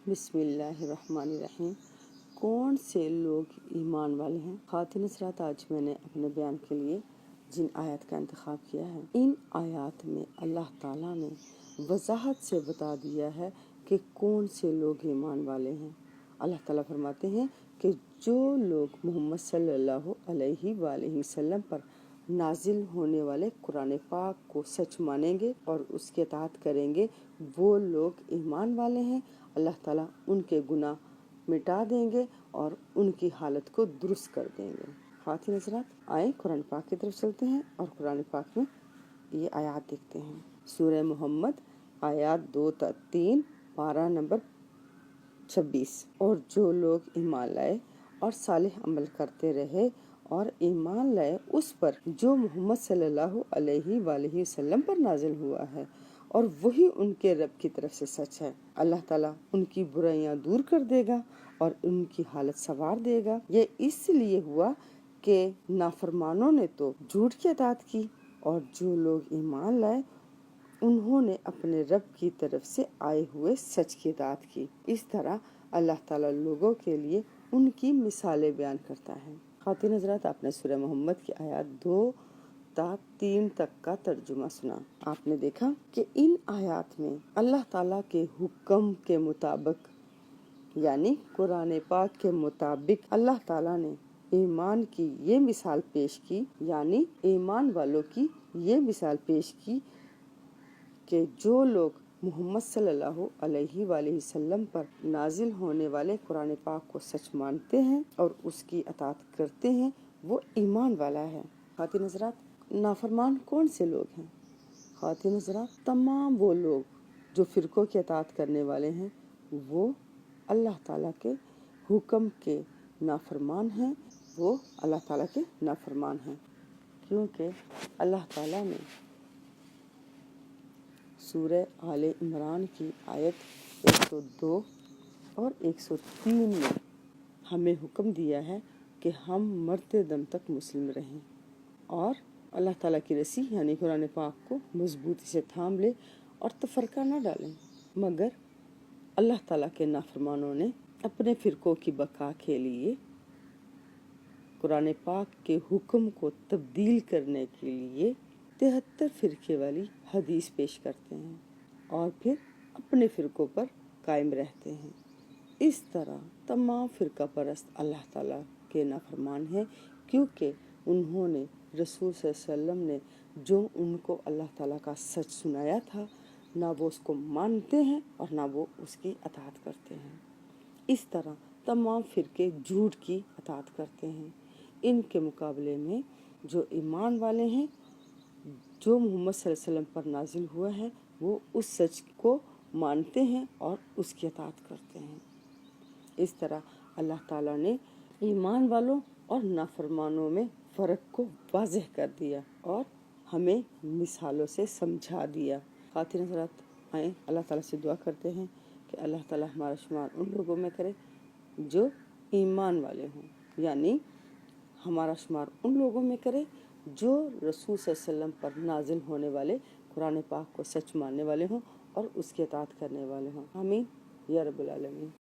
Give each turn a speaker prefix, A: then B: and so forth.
A: بسم اللہ الرحمن الرحیم۔ کون سے لوگ ایمان والے ہیں؟ خواتین حضرات، آج میں نے اپنے بیان کے لیے جن آیات کا انتخاب کیا ہے، ان آیات میں اللہ تعالیٰ نے وضاحت سے بتا دیا ہے کہ کون سے لوگ ایمان والے ہیں۔ اللہ تعالیٰ فرماتے ہیں کہ جو لوگ محمد صلی اللہ علیہ وآلہ وسلم پر نازل ہونے والے قرآن پاک کو سچ مانیں گے اور اس کی اطاعت کریں گے، وہ لوگ ایمان والے ہیں۔ اللہ تعالیٰ ان کے گناہ مٹا دیں گے اور ان کی حالت کو درست کر دیں گے۔ خواتین حضرات، آئیں قرآن پاک کی طرف چلتے ہیں اور قرآن پاک میں یہ آیات دیکھتے ہیں۔ سورہ محمد آیات 2-3، پارہ نمبر 26۔ اور جو لوگ ایمان لائے اور صالح عمل کرتے رہے اور ایمان لائے اس پر جو محمد صلی اللہ علیہ وآلہ وسلم پر نازل ہوا ہے اور وہی ان کے رب کی طرف سے سچ ہے، اللہ تعالیٰ ان کی برائیاں دور کر دے گا اور ان کی حالت سنوار دے گا۔ یہ اس لیے ہوا کہ نافرمانوں نے تو جھوٹ کی اطاعت کی اور جو لوگ ایمان لائے انہوں نے اپنے رب کی طرف سے آئے ہوئے سچ کی اطاعت کی۔ اس طرح اللہ تعالیٰ لوگوں کے لیے ان کی مثالیں بیان کرتا ہے۔ خواتین حضرات، آپ نے سورہ محمد کی آیات 2-3 تک کا ترجمہ سنا۔ آپ نے دیکھا کہ ان آیات میں اللہ تعالیٰ کے حکم کے مطابق، یعنی قرآن پاک کے مطابق، اللہ تعالیٰ نے ایمان کی یہ مثال پیش کی، یعنی ایمان والوں کی یہ مثال پیش کی کہ جو لوگ محمد صلی اللہ علیہ وآلہ وسلم پر نازل ہونے والے قرآن پاک کو سچ مانتے ہیں اور اس کی اطاعت کرتے ہیں، وہ ایمان والا ہے۔ خواتین حضرات، نافرمان کون سے لوگ ہیں؟ خواتین حضرات، تمام وہ لوگ جو فرقوں کی اطاعت کرنے والے ہیں، وہ اللہ تعالیٰ کے حکم کے نافرمان ہیں، وہ اللہ تعالیٰ کے نافرمان ہیں، کیونکہ اللہ تعالیٰ نے سورہ آل عمران کی آیت 102 اور 103 میں ہمیں حکم دیا ہے کہ ہم مرتے دم تک مسلم رہیں اور اللہ تعالیٰ کی رسی یعنی قرآن پاک کو مضبوطی سے تھام لیں اور تفرقہ نہ ڈالیں۔ مگر اللہ تعالیٰ کے نافرمانوں نے اپنے فرقوں کی بقا کے لیے قرآن پاک کے حکم کو تبدیل کرنے کے لیے 73 فرقے والی حدیث پیش کرتے ہیں اور پھر اپنے فرقوں پر قائم رہتے ہیں۔ اس طرح تمام فرقہ پرست اللہ تعالیٰ کے نافرمان ہیں، کیونکہ انہوں نے رسول صلی اللہ علیہ وسلم نے جو ان کو اللہ تعالیٰ کا سچ سنایا تھا، نہ وہ اس کو مانتے ہیں اور نہ وہ اس کی اطاعت کرتے ہیں۔ اس طرح تمام فرقے جھوٹ کی اطاعت کرتے ہیں۔ ان کے مقابلے میں جو ایمان والے ہیں، جو محمد صلی اللہ علیہ وسلم پر نازل ہوا ہے، وہ اس سچ کو مانتے ہیں اور اس کی اطاعت کرتے ہیں۔ اس طرح اللہ تعالیٰ نے ایمان والوں اور نافرمانوں میں فرق کو واضح کر دیا اور ہمیں مثالوں سے سمجھا دیا۔ خواتین حضرات، آئیں اللہ تعالیٰ سے دعا کرتے ہیں کہ اللہ تعالیٰ ہمارا شمار ان لوگوں میں کرے جو ایمان والے ہوں، یعنی ہمارا شمار ان لوگوں میں کرے جو رسول صلی اللہ علیہ وسلم پر نازل ہونے والے قرآن پاک کو سچ ماننے والے ہوں اور اس کی اطاعت کرنے والے ہوں۔ آمین یا رب العالمین۔